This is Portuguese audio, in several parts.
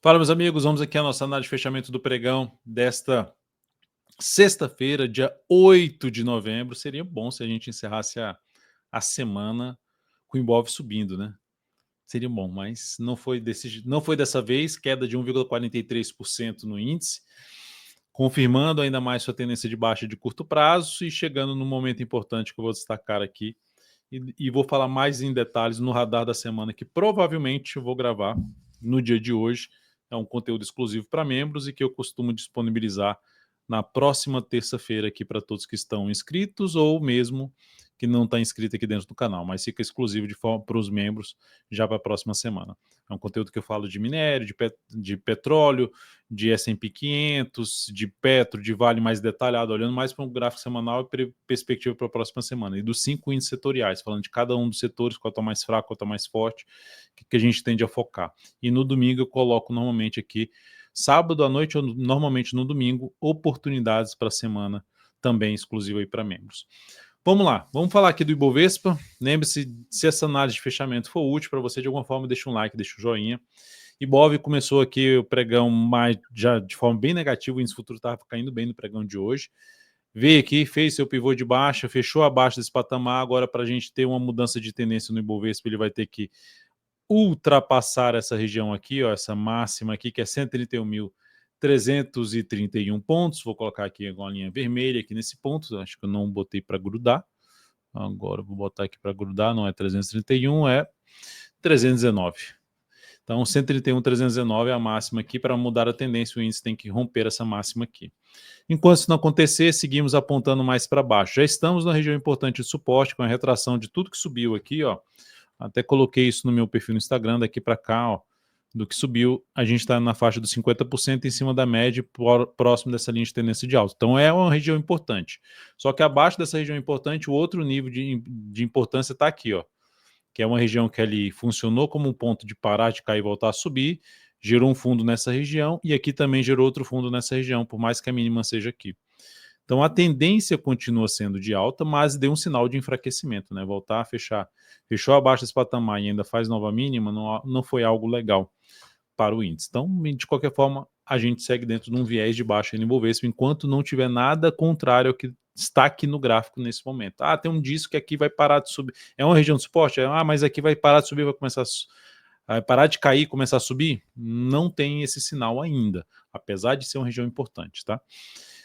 Fala, meus amigos, vamos aqui à nossa análise de fechamento do pregão desta sexta-feira, dia 8 de novembro. Seria bom se a gente encerrasse a semana com o Ibov subindo, né? Seria bom, mas não foi dessa vez, queda de 1,43% no índice, confirmando ainda mais sua tendência de baixa de curto prazo e chegando num momento importante que eu vou destacar aqui e vou falar mais em detalhes no radar da semana, que provavelmente eu vou gravar no dia de hoje. É um conteúdo exclusivo para membros e que eu costumo disponibilizar na próxima terça-feira aqui para todos que estão inscritos ou mesmo que não está inscrito aqui dentro do canal, mas fica exclusivo para os membros já para a próxima semana. É um conteúdo que eu falo de minério, de petróleo, de S&P 500, de Petro, de Vale mais detalhado, olhando mais para um gráfico semanal e perspectiva para a próxima semana. E dos 5 índices setoriais, falando de cada um dos setores, qual está mais fraco, qual está mais forte, o que a gente tende a focar. E no domingo eu coloco normalmente aqui, sábado à noite ou normalmente no domingo, oportunidades para a semana também exclusiva aí para membros. Vamos lá, vamos falar aqui do Ibovespa. Lembre-se, se essa análise de fechamento for útil para você de alguma forma, deixa um like, deixa um joinha. Ibov começou aqui o pregão já de forma bem negativa, o índice futuro estava caindo bem no pregão de hoje. Veio aqui, fez seu pivô de baixa, fechou abaixo desse patamar. Agora, para a gente ter uma mudança de tendência no Ibovespa, ele vai ter que ultrapassar essa região aqui, ó, essa máxima aqui, que é 131.331 pontos. Vou colocar aqui uma linha vermelha aqui nesse ponto, acho que eu não botei para grudar. Agora vou botar aqui para grudar, não é 331, é 319. Então 131.319 é a máxima aqui. Para mudar a tendência, o índice tem que romper essa máxima aqui. Enquanto isso não acontecer, seguimos apontando mais para baixo. Já estamos na região importante de suporte, com a retração de tudo que subiu aqui, ó. Até coloquei isso no meu perfil no Instagram, daqui para cá, ó, do que subiu, a gente está na faixa dos 50% em cima da média, próximo dessa linha de tendência de alta. Então é uma região importante. Só que abaixo dessa região importante, o outro nível de importância está aqui, ó, que é uma região que ali funcionou como um ponto de parar de cair e voltar a subir, gerou um fundo nessa região e aqui também gerou outro fundo nessa região, por mais que a mínima seja aqui. Então a tendência continua sendo de alta, mas deu um sinal de enfraquecimento, né? Voltar a fechar, fechou abaixo desse patamar e ainda faz nova mínima, não foi algo legal para o índice. Então, de qualquer forma, a gente segue dentro de um viés de baixa no Ibovespa, enquanto não tiver nada contrário ao que está aqui no gráfico nesse momento. Ah, tem um disco que aqui vai parar de subir. É uma região de suporte? Mas aqui vai parar de subir, vai começar vai parar de cair e começar a subir? Não tem esse sinal ainda, apesar de ser uma região importante, tá?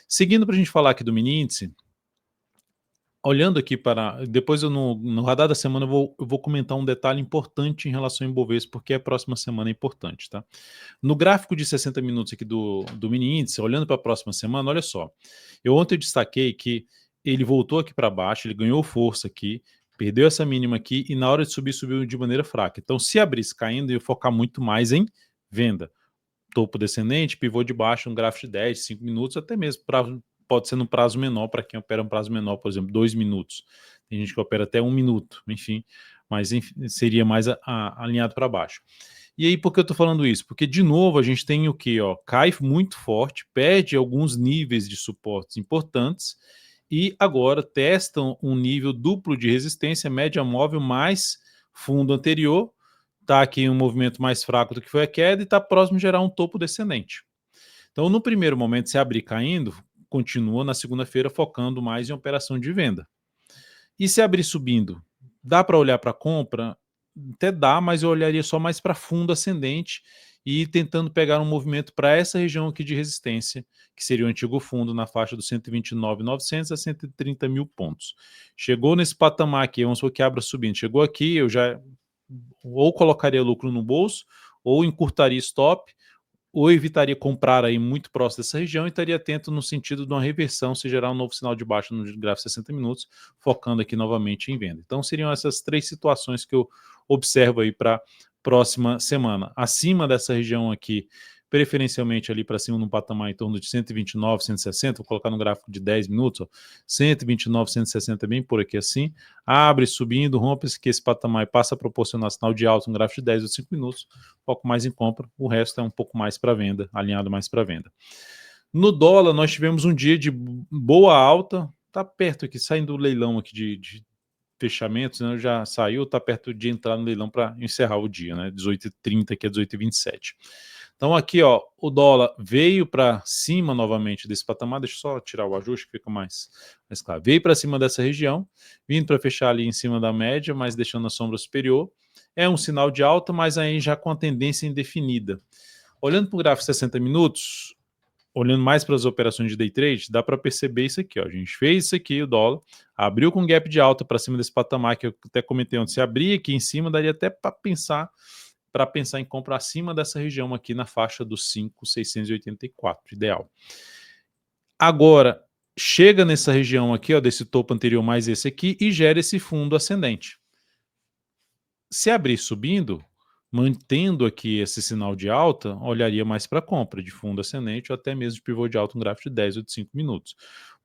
Seguindo para a gente falar aqui do mini índice, olhando aqui para... Depois no radar da semana eu vou comentar um detalhe importante em relação ao Ibovespa, porque a próxima semana é importante, tá? No gráfico de 60 minutos aqui do mini índice, olhando para a próxima semana, olha só. Ontem eu destaquei que ele voltou aqui para baixo, ele ganhou força aqui, perdeu essa mínima aqui e na hora de subir, subiu de maneira fraca. Então, se abrisse caindo, eu ia focar muito mais em venda. Topo descendente, pivô de baixo, um gráfico de 10, 5 minutos, até mesmo pode ser num prazo menor, para quem opera um prazo menor, por exemplo, 2 minutos. Tem gente que opera até 1 minuto, enfim, mas enfim, seria mais alinhado para baixo. E aí, por que eu estou falando isso? Porque, de novo, a gente tem o quê? Ó, cai muito forte, perde alguns níveis de suportes importantes e agora testam um nível duplo de resistência, média móvel mais fundo anterior. Está aqui um movimento mais fraco do que foi a queda e está próximo de gerar um topo descendente. Então, no primeiro momento, se abrir caindo, continua na segunda-feira focando mais em operação de venda. E se abrir subindo, dá para olhar para compra? Até dá, mas eu olharia só mais para fundo ascendente e tentando pegar um movimento para essa região aqui de resistência, que seria o antigo fundo na faixa dos 129.900 a 130 mil pontos. Chegou nesse patamar aqui, vamos supor que abra subindo, chegou aqui, eu já ou colocaria lucro no bolso, ou encurtaria stop, ou evitaria comprar aí muito próximo dessa região e estaria atento no sentido de uma reversão se gerar um novo sinal de baixa no gráfico 60 minutos, focando aqui novamente em venda. Então seriam essas três situações que eu observo aí para próxima semana. Acima dessa região aqui, preferencialmente ali para cima num patamar em torno de 129, 160, vou colocar no gráfico de 10 minutos, ó, 129, 160 bem por aqui assim, abre subindo, rompe-se que esse patamar passa a proporcionar sinal de alta no gráfico de 10 ou 5 minutos, foco mais em compra, o resto é um pouco mais para venda, alinhado mais para venda. No dólar, nós tivemos um dia de boa alta, tá perto aqui, saindo do leilão aqui fechamentos, né, já saiu, está perto de entrar no leilão para encerrar o dia, né? 18h30, que é 18h27. Então aqui, ó, o dólar veio para cima novamente desse patamar, deixa eu só tirar o ajuste que fica mais claro. Veio para cima dessa região, vindo para fechar ali em cima da média, mas deixando a sombra superior. É um sinal de alta, mas aí já com a tendência indefinida. Olhando para o gráfico 60 minutos, olhando mais para as operações de day trade, dá para perceber isso aqui, ó. A gente fez isso aqui, o dólar, abriu com gap de alta para cima desse patamar que eu até comentei onde se abrir aqui em cima, daria até para pensar em compra acima dessa região aqui na faixa dos 5.684, ideal. Agora, chega nessa região aqui, ó, desse topo anterior mais esse aqui e gera esse fundo ascendente. Se abrir subindo, mantendo aqui esse sinal de alta, olharia mais para compra de fundo ascendente ou até mesmo de pivô de alta, um gráfico de 10 ou de 5 minutos.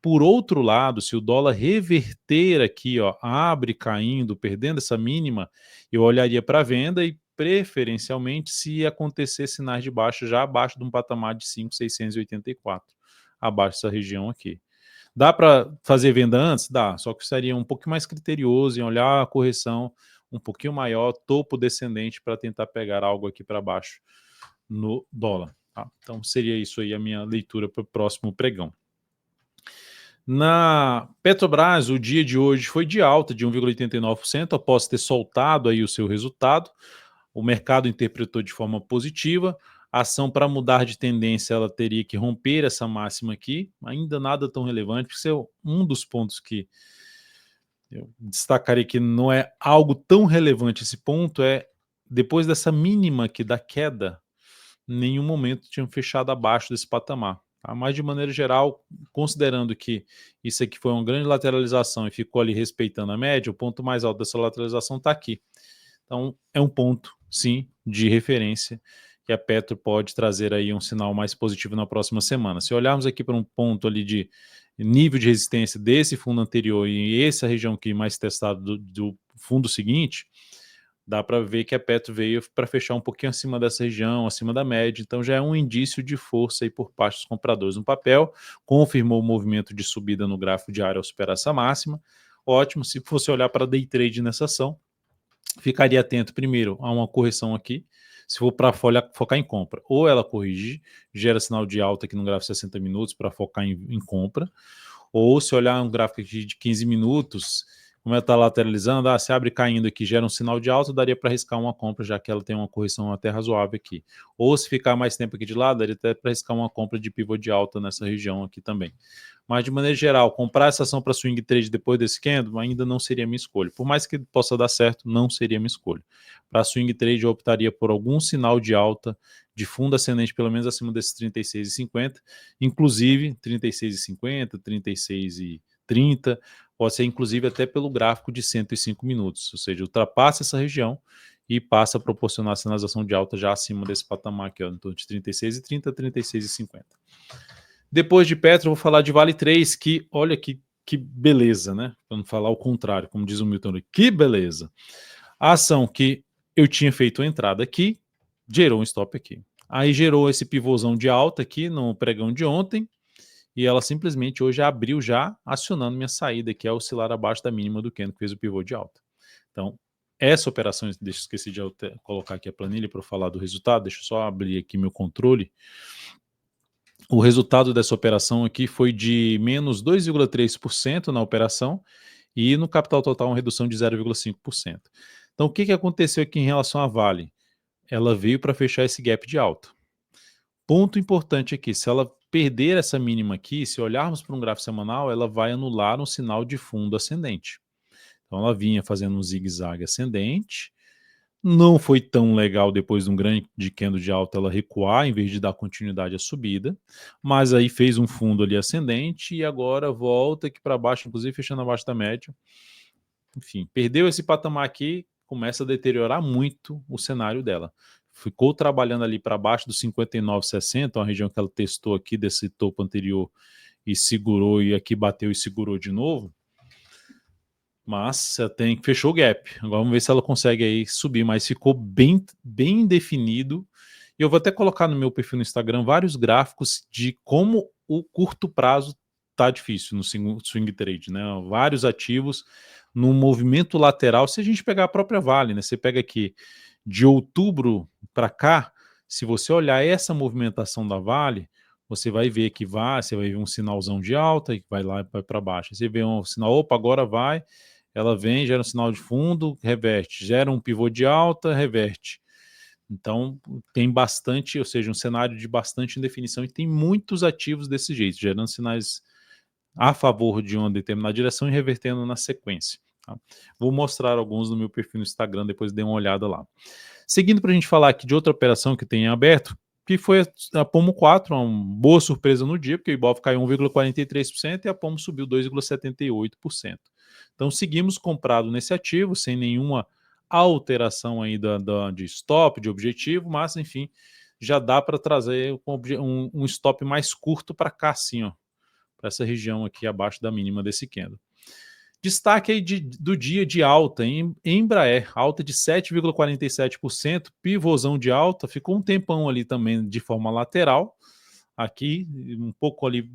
Por outro lado, se o dólar reverter aqui, ó, abre caindo, perdendo essa mínima, eu olharia para venda e preferencialmente se acontecer sinais de baixa já abaixo de um patamar de 5.684, abaixo dessa região aqui. Dá para fazer venda antes? Dá, só que seria um pouco mais criterioso em olhar a correção um pouquinho maior, topo descendente, para tentar pegar algo aqui para baixo no dólar. Tá? Então seria isso aí a minha leitura para o próximo pregão. Na Petrobras, o dia de hoje foi de alta de 1,89%, após ter soltado aí o seu resultado. O mercado interpretou de forma positiva. A ação, para mudar de tendência, ela teria que romper essa máxima aqui. Ainda nada tão relevante, porque é um dos pontos que eu destacaria que não é algo tão relevante. Esse ponto é, depois dessa mínima aqui da queda, em nenhum momento tinham fechado abaixo desse patamar. Tá? Mas, de maneira geral, considerando que isso aqui foi uma grande lateralização e ficou ali respeitando a média, o ponto mais alto dessa lateralização está aqui. Então, é um ponto, sim, de referência, que a Petro pode trazer aí um sinal mais positivo na próxima semana. Se olharmos aqui para um ponto ali de nível de resistência desse fundo anterior e essa região aqui mais testada do fundo seguinte, dá para ver que a Petro veio para fechar um pouquinho acima dessa região, acima da média, então já é um indício de força aí por parte dos compradores no papel, confirmou o movimento de subida no gráfico diário ao superar essa máxima. Ótimo, se fosse olhar para day trade nessa ação, ficaria atento primeiro a uma correção aqui, se for para focar em compra, ou ela corrige, gera sinal de alta aqui no gráfico 60 minutos para focar em compra, ou se olhar um gráfico aqui de 15 minutos, como ela está lateralizando, se abre caindo aqui, gera um sinal de alta, daria para arriscar uma compra, já que ela tem uma correção até razoável aqui. Ou se ficar mais tempo aqui de lado, daria até para arriscar uma compra de pivô de alta nessa região aqui também. Mas, de maneira geral, comprar essa ação para swing trade depois desse candle ainda não seria minha escolha. Por mais que possa dar certo, não seria minha escolha. Para swing trade, eu optaria por algum sinal de alta de fundo ascendente, pelo menos acima desses 36,50, inclusive 36,50, 36,30, pode ser inclusive até pelo gráfico de 105 minutos, ou seja, ultrapassa essa região e passa a proporcionar sinalização de alta já acima desse patamar aqui, ó, em torno de 36,30 a 36,50. Depois de Petro, eu vou falar de Vale 3, que olha que beleza, né? Para não falar o contrário, como diz o Milton, que beleza. A ação que eu tinha feito a entrada aqui, gerou um stop aqui. Aí gerou esse pivôzão de alta aqui no pregão de ontem, e ela simplesmente hoje abriu já acionando minha saída, que é oscilar abaixo da mínima do candle que fez o pivô de alta. Então, essa operação, deixa eu esqueci de colocar aqui a planilha para eu falar do resultado, deixa eu só abrir aqui meu controle. O resultado dessa operação aqui foi de menos 2,3% na operação e no capital total uma redução de 0,5%. Então, o que aconteceu aqui em relação à Vale? Ela veio para fechar esse gap de alta. Ponto importante aqui, se ela perder essa mínima aqui, se olharmos para um gráfico semanal, ela vai anular um sinal de fundo ascendente. Então ela vinha fazendo um zigue-zague ascendente, não foi tão legal depois de um grande candle de alta ela recuar em vez de dar continuidade à subida, mas aí fez um fundo ali ascendente e agora volta aqui para baixo, inclusive fechando abaixo da média. Enfim, perdeu esse patamar aqui, começa a deteriorar muito o cenário dela. Ficou trabalhando ali para baixo dos 59,60, uma região que ela testou aqui desse topo anterior e segurou, e aqui bateu e segurou de novo. Mas fechou o gap. Agora vamos ver se ela consegue aí subir, mas ficou bem definido. E eu vou até colocar no meu perfil no Instagram vários gráficos de como o curto prazo tá difícil no swing trade, né? Vários ativos num movimento lateral, se a gente pegar a própria Vale, né? Você pega aqui de outubro para cá, se você olhar essa movimentação da Vale, você vai ver que você vai ver um sinalzão de alta e vai lá e vai para baixo. Você vê um sinal, opa, agora vai, ela vem, gera um sinal de fundo, reverte, gera um pivô de alta, reverte. Então, tem bastante, ou seja, um cenário de bastante indefinição e tem muitos ativos desse jeito, gerando sinais a favor de uma determinada direção e revertendo na sequência. Tá? Vou mostrar alguns no meu perfil no Instagram, depois dê uma olhada lá. Seguindo para a gente falar aqui de outra operação que tem em aberto, que foi a Pomo 4, uma boa surpresa no dia, porque o Ibov caiu 1,43% e a Pomo subiu 2,78%. Então seguimos comprado nesse ativo, sem nenhuma alteração aí de stop, de objetivo, mas enfim, já dá para trazer um stop mais curto para cá, assim, ó, para essa região aqui abaixo da mínima desse candle. Destaque aí do dia de alta em Embraer, alta de 7,47%, pivôzão de alta, ficou um tempão ali também de forma lateral, aqui um pouco ali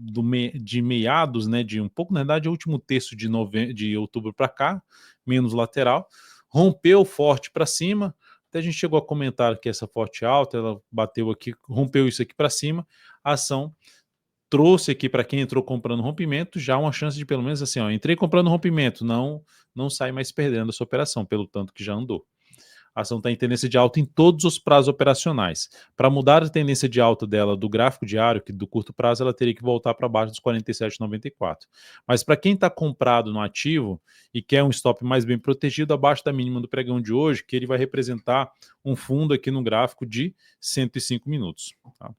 de meados, né, de um pouco, na verdade, o último terço de outubro para cá, menos lateral, rompeu forte para cima, até a gente chegou a comentar que essa forte alta, ela bateu aqui, rompeu isso aqui para cima, a ação trouxe aqui para quem entrou comprando rompimento já uma chance de pelo menos assim, ó, entrei comprando rompimento, não sai mais perdendo essa operação, pelo tanto que já andou. A ação está em tendência de alta em todos os prazos operacionais. Para mudar a tendência de alta dela do gráfico diário, que do curto prazo, ela teria que voltar para baixo dos 47,94. Mas para quem está comprado no ativo e quer um stop mais bem protegido, abaixo da mínima do pregão de hoje, que ele vai representar um fundo aqui no gráfico de 105 minutos. Tá?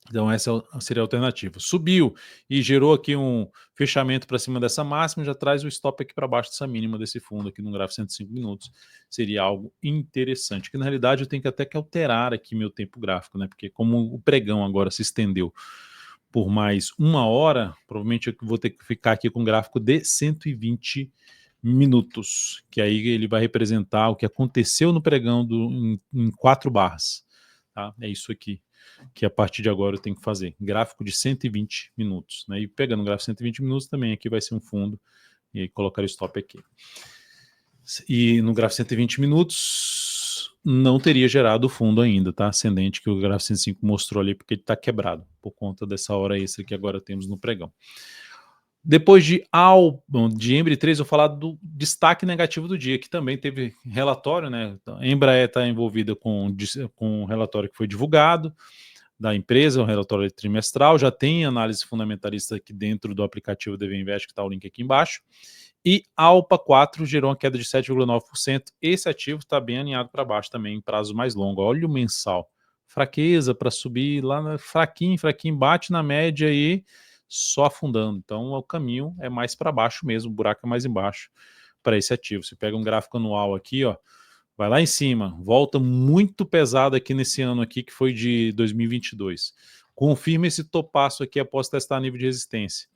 Então essa seria a alternativa. Subiu e gerou aqui um fechamento para cima dessa máxima, já traz o stop aqui para baixo dessa mínima desse fundo aqui no gráfico 105 minutos. Seria algo interessante, que na realidade eu tenho que até que alterar aqui meu tempo gráfico, né? Porque como o pregão agora se estendeu por mais uma hora, provavelmente eu vou ter que ficar aqui com um gráfico de 120 minutos, que aí ele vai representar o que aconteceu no pregão em 4 barras. Tá? É isso aqui que a partir de agora eu tenho que fazer. Gráfico de 120 minutos. Né? E pegando o gráfico de 120 minutos também aqui vai ser um fundo e aí colocar o stop aqui. E no gráfico de 120 minutos não teria gerado o fundo ainda, tá? Ascendente que o gráfico 105 mostrou ali porque ele está quebrado por conta dessa hora extra que agora temos no pregão. Depois de Embra 3, eu vou falar do destaque negativo do dia, que também teve relatório, né? A Embraer está envolvida com um relatório que foi divulgado da empresa, um relatório trimestral, já tem análise fundamentalista aqui dentro do aplicativo DV Invest, que está o link aqui embaixo, e a Alpa 4 gerou uma queda de 7,9%, esse ativo está bem alinhado para baixo também, em prazo mais longo, olha o mensal, fraqueza para subir lá, fraquinho, bate na média e só afundando, então o caminho é mais para baixo mesmo, o buraco é mais embaixo para esse ativo. Você pega um gráfico anual aqui, ó, vai lá em cima, volta muito pesado aqui nesse ano aqui, que foi de 2022. Confirma esse topaço aqui após testar nível de resistência.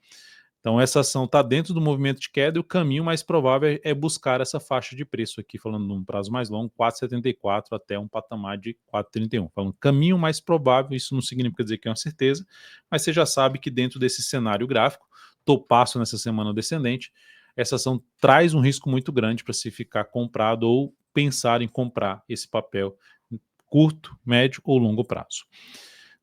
Então essa ação está dentro do movimento de queda e o caminho mais provável é buscar essa faixa de preço aqui, falando num prazo mais longo, 4,74 até um patamar de 4,31. Falando caminho mais provável, isso não significa dizer que é uma certeza, mas você já sabe que dentro desse cenário gráfico, topaço nessa semana descendente, essa ação traz um risco muito grande para se ficar comprado ou pensar em comprar esse papel curto, médio ou longo prazo.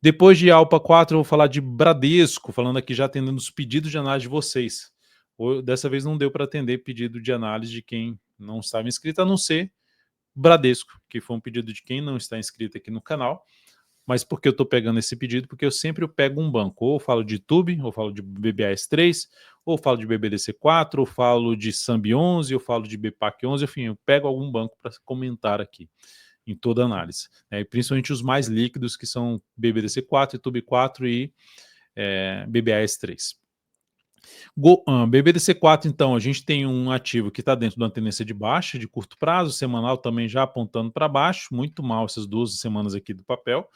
Depois de Alpa 4, eu vou falar de Bradesco, falando aqui já atendendo os pedidos de análise de vocês. Dessa vez não deu para atender pedido de análise de quem não estava inscrito, a não ser Bradesco, que foi um pedido de quem não está inscrito aqui no canal. Mas por que eu estou pegando esse pedido? Porque eu sempre pego um banco, ou falo de Tube, ou falo de BBAS3, ou falo de BBDC4, ou falo de Sambi 11, ou falo de BPAC 11, enfim, eu pego algum banco para comentar aqui em toda a análise, né? Principalmente os mais líquidos, que são BBDC4, Tube 4 e BBAS3. BBDC4, então, a gente tem um ativo que está dentro de uma tendência de baixa, de curto prazo, semanal também já apontando para baixo, muito mal essas 12 semanas aqui do papel.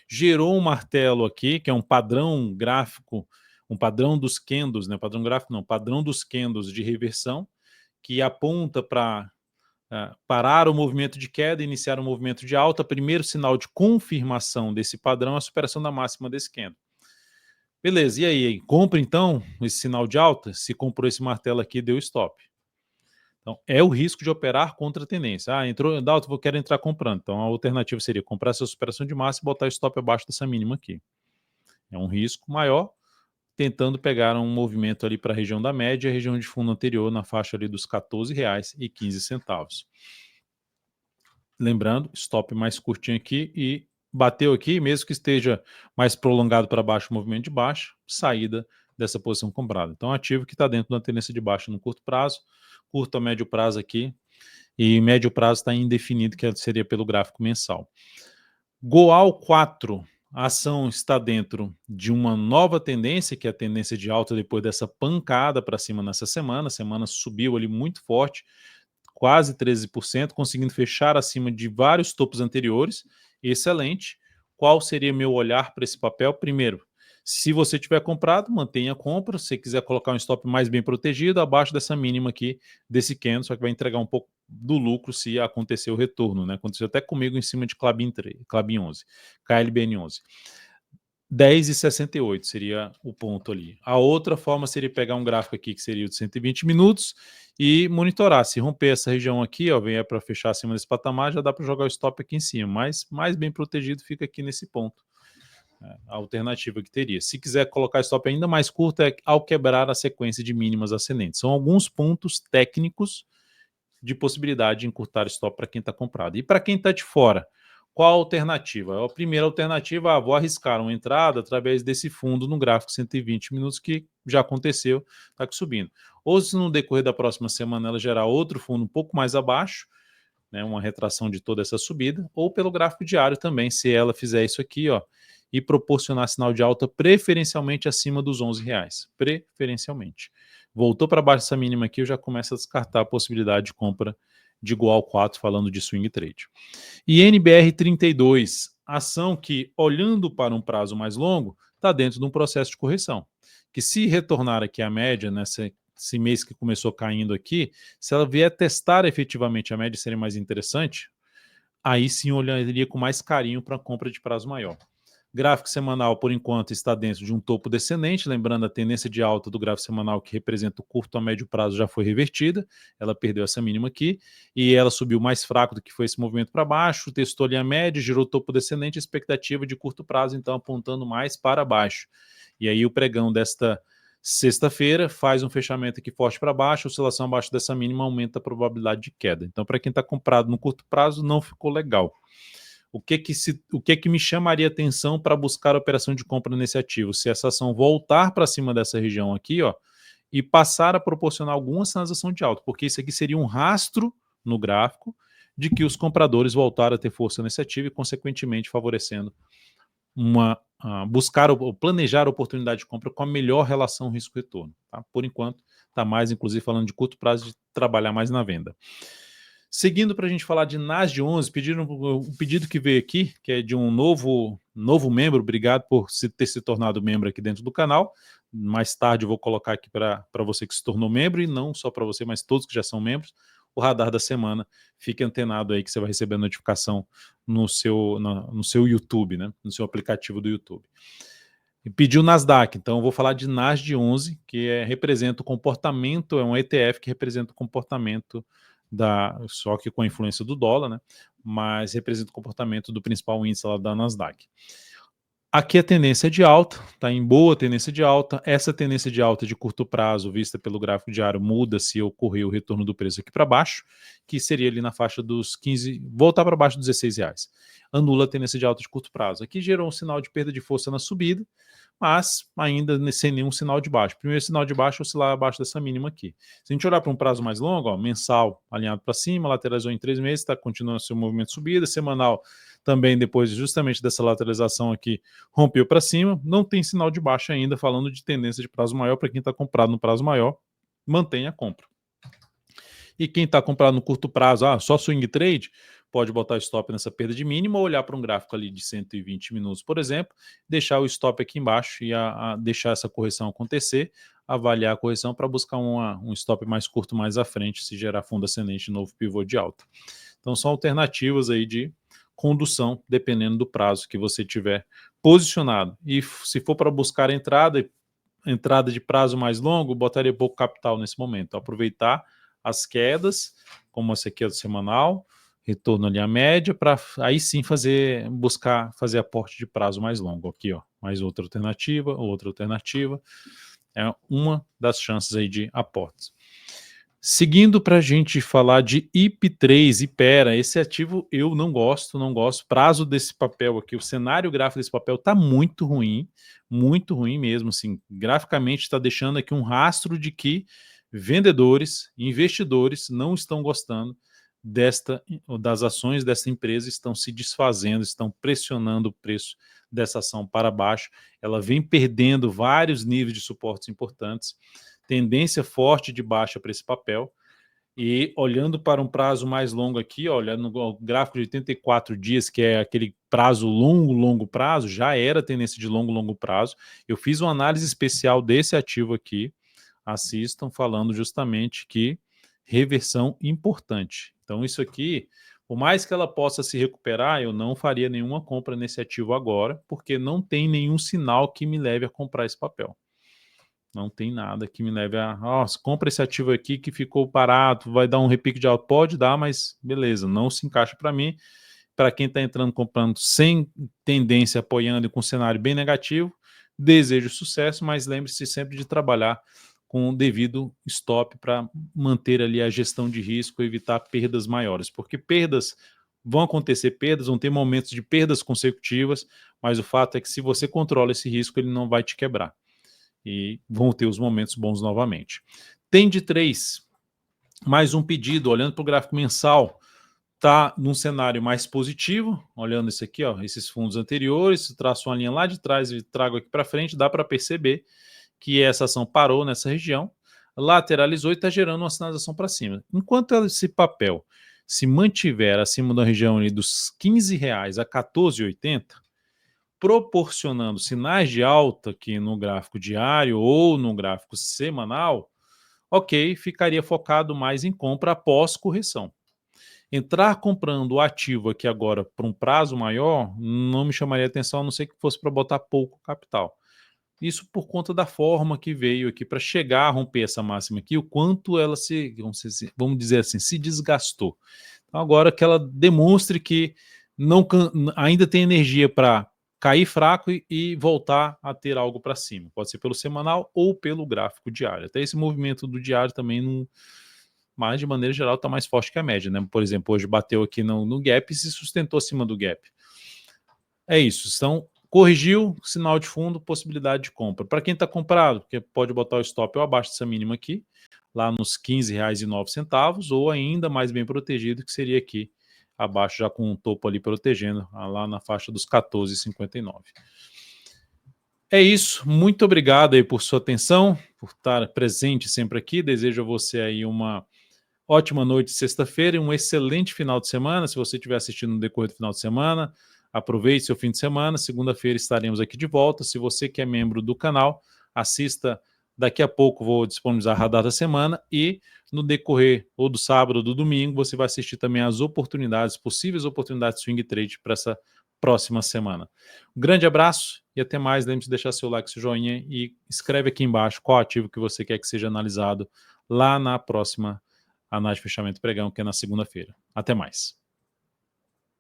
Gerou um martelo aqui, que é um padrão gráfico, um padrão dos candles, né? Padrão gráfico não, padrão dos candles de reversão, que aponta para parar o movimento de queda e iniciar o movimento de alta. Primeiro sinal de confirmação desse padrão é a superação da máxima desse candle. Beleza, e aí? Compra então esse sinal de alta? Se comprou esse martelo aqui, deu stop. Então, é o risco de operar contra a tendência. Ah, entrou, Dalton, quero entrar comprando. Então, a alternativa seria comprar essa superação de massa e botar o stop abaixo dessa mínima aqui. É um risco maior, tentando pegar um movimento ali para a região da média, a região de fundo anterior na faixa ali dos R$ 14,15. Lembrando, stop mais curtinho aqui e bateu aqui, mesmo que esteja mais prolongado para baixo o movimento de baixa, saída dessa posição comprada. Então, ativo que está dentro da tendência de baixa no curto prazo, curto a médio prazo aqui, e médio prazo está indefinido, que seria pelo gráfico mensal. Goal 4, a ação está dentro de uma nova tendência, que é a tendência de alta depois dessa pancada para cima nessa semana. A semana subiu ali muito forte, quase 13%, conseguindo fechar acima de vários topos anteriores. Excelente. Qual seria meu olhar para esse papel? Primeiro, se você tiver comprado, mantenha a compra. Se você quiser colocar um stop mais bem protegido, abaixo dessa mínima aqui, desse candle, só que vai entregar um pouco do lucro se acontecer o retorno, né? Aconteceu até comigo em cima de Klabin 11, KLBN 11. 10,68 seria o ponto ali. A outra forma seria pegar um gráfico aqui que seria o de 120 minutos e monitorar. Se romper essa região aqui, ó, vier para fechar acima desse patamar, já dá para jogar o stop aqui em cima, mas mais bem protegido fica aqui nesse ponto. A alternativa que teria. Se quiser colocar stop ainda mais curto, é ao quebrar a sequência de mínimas ascendentes. São alguns pontos técnicos de possibilidade de encurtar stop para quem está comprado. E para quem está de fora, qual a alternativa? A primeira alternativa, vou arriscar uma entrada através desse fundo no gráfico 120 minutos, que já aconteceu, está subindo. Ou se no decorrer da próxima semana ela gerar outro fundo um pouco mais abaixo, né, uma retração de toda essa subida, ou pelo gráfico diário também, se ela fizer isso aqui, ó, e proporcionar sinal de alta preferencialmente acima dos R$11, preferencialmente. Voltou para baixo dessa mínima aqui, eu já começo a descartar a possibilidade de compra de igual 4, falando de swing trade. E NBR32, ação que, olhando para um prazo mais longo, está dentro de um processo de correção, que se retornar aqui à média, esse mês que começou caindo aqui, se ela vier testar efetivamente a média, seria mais interessante, aí sim olharia com mais carinho para a compra de prazo maior. Gráfico semanal, por enquanto, está dentro de um topo descendente, lembrando a tendência de alta do gráfico semanal, que representa o curto a médio prazo, já foi revertida, ela perdeu essa mínima aqui, e ela subiu mais fraco do que foi esse movimento para baixo, testou ali a média, girou topo descendente, expectativa de curto prazo, então apontando mais para baixo. E aí o pregão desta sexta-feira faz um fechamento aqui forte para baixo, oscilação abaixo dessa mínima aumenta a probabilidade de queda. Então, para quem está comprado no curto prazo, não ficou legal. O que me chamaria atenção para buscar a operação de compra nesse ativo? Se essa ação voltar para cima dessa região aqui, ó, e passar a proporcionar alguma sinalização de alta, porque isso aqui seria um rastro no gráfico de que os compradores voltaram a ter força nesse ativo e, consequentemente, favorecendo buscar ou planejar a oportunidade de compra com a melhor relação risco-retorno. Tá? Por enquanto, está mais, inclusive, falando de curto prazo, de trabalhar mais na venda. Seguindo para a gente falar de NASD 11, um pedido que veio aqui, que é de um novo membro, obrigado por ter se tornado membro aqui dentro do canal. Mais tarde eu vou colocar aqui para você que se tornou membro, e não só para você, mas todos que já são membros, o radar da semana. Fique antenado aí que você vai receber a notificação no seu YouTube, né? No seu aplicativo do YouTube. E pediu Nasdaq, então eu vou falar de NASD 11, que representa o comportamento, é um ETF que representa o comportamento só que com a influência do dólar, né? Mas representa o comportamento do principal índice lá da Nasdaq. Aqui a tendência é de alta, está em boa tendência de alta. Essa tendência de alta de curto prazo, vista pelo gráfico diário, muda se ocorrer o retorno do preço aqui para baixo, que seria ali na faixa dos 15, voltar para baixo dos R$16. Anula a tendência de alta de curto prazo. Aqui gerou um sinal de perda de força na subida, mas ainda sem nenhum sinal de baixo. Primeiro sinal de baixo, oscilar abaixo dessa mínima aqui. Se a gente olhar para um prazo mais longo, ó, mensal alinhado para cima, lateralizou em 3 meses, está continuando seu movimento de subida, semanal também, depois justamente dessa lateralização aqui, rompeu para cima, não tem sinal de baixa ainda, falando de tendência de prazo maior. Para quem está comprado no prazo maior, mantenha a compra. E quem está comprado no curto prazo, só swing trade, pode botar stop nessa perda de mínima ou olhar para um gráfico ali de 120 minutos, por exemplo, deixar o stop aqui embaixo e deixar essa correção acontecer, avaliar a correção para buscar um stop mais curto mais à frente, se gerar fundo ascendente, novo pivô de alta. Então são alternativas aí de condução, dependendo do prazo que você tiver posicionado. E se for para buscar entrada de prazo mais longo, botaria pouco capital nesse momento. Aproveitar as quedas, como esse aqui é do semanal, retorno ali à média, para aí sim buscar fazer aporte de prazo mais longo. Aqui, ó, mais outra alternativa. É uma das chances aí de aportes. Seguindo para a gente falar de IP3, Ipera, esse ativo eu não gosto. Prazo desse papel aqui, o cenário gráfico desse papel está muito ruim mesmo, assim, graficamente está deixando aqui um rastro de que vendedores, investidores não estão gostando das ações dessa empresa, estão se desfazendo, estão pressionando o preço dessa ação para baixo, ela vem perdendo vários níveis de suportes importantes, tendência forte de baixa para esse papel, e olhando para um prazo mais longo aqui, olhando no gráfico de 84 dias, que é aquele prazo longo prazo, já era tendência de longo prazo. Eu fiz uma análise especial desse ativo aqui, assistam, falando justamente que reversão importante. Então isso aqui, por mais que ela possa se recuperar, eu não faria nenhuma compra nesse ativo agora, porque não tem nenhum sinal que me leve a comprar esse papel. Não tem nada que me leve a... Nossa, compra esse ativo aqui que ficou parado, vai dar um repique de alta. Pode dar, mas beleza, não se encaixa para mim. Para quem está entrando comprando sem tendência, apoiando e com um cenário bem negativo, desejo sucesso, mas lembre-se sempre de trabalhar com o devido stop para manter ali a gestão de risco e evitar perdas maiores, porque vão acontecer, vão ter momentos de perdas consecutivas, mas o fato é que se você controla esse risco, ele não vai te quebrar. E vão ter os momentos bons novamente. Tem de 3, mais um pedido, olhando para o gráfico mensal, está num cenário mais positivo, olhando esse aqui, ó, esses fundos anteriores, traço uma linha lá de trás e trago aqui para frente, dá para perceber que essa ação parou nessa região, lateralizou e está gerando uma sinalização para cima. Enquanto esse papel se mantiver acima da região ali dos R$15 a R$14,80, proporcionando sinais de alta aqui no gráfico diário ou no gráfico semanal, ok, ficaria focado mais em compra após correção. Entrar comprando o ativo aqui agora por um prazo maior não me chamaria atenção, a não ser que fosse para botar pouco capital. Isso por conta da forma que veio aqui para chegar a romper essa máxima aqui, o quanto ela vamos dizer assim, se desgastou. Então agora que ela demonstre que ainda tem energia para cair fraco e voltar a ter algo para cima. Pode ser pelo semanal ou pelo gráfico diário. Até esse movimento do diário também não... Mas de maneira geral está mais forte que a média, né? Por exemplo, hoje bateu aqui no gap e se sustentou acima do gap. É isso, então corrigiu, sinal de fundo, possibilidade de compra. Para quem está comprado, porque pode botar o stop ou abaixo dessa mínima aqui, lá nos R$15,09, ou ainda mais bem protegido, que seria aqui abaixo, já com um topo ali protegendo, lá na faixa dos R$14,59. É isso, muito obrigado aí por sua atenção, por estar presente sempre aqui. Desejo a você aí uma ótima noite de sexta-feira e um excelente final de semana. Se você estiver assistindo no decorrer do final de semana, aproveite seu fim de semana. Segunda-feira estaremos aqui de volta. Se você que é membro do canal, assista. Daqui a pouco vou disponibilizar a radar da semana e no decorrer ou do sábado ou do domingo você vai assistir também as possíveis oportunidades de swing trade para essa próxima semana. Um grande abraço e até mais. Lembre-se de deixar seu like, seu joinha e escreve aqui embaixo qual ativo que você quer que seja analisado lá na próxima análise de fechamento pregão, que é na segunda-feira. Até mais.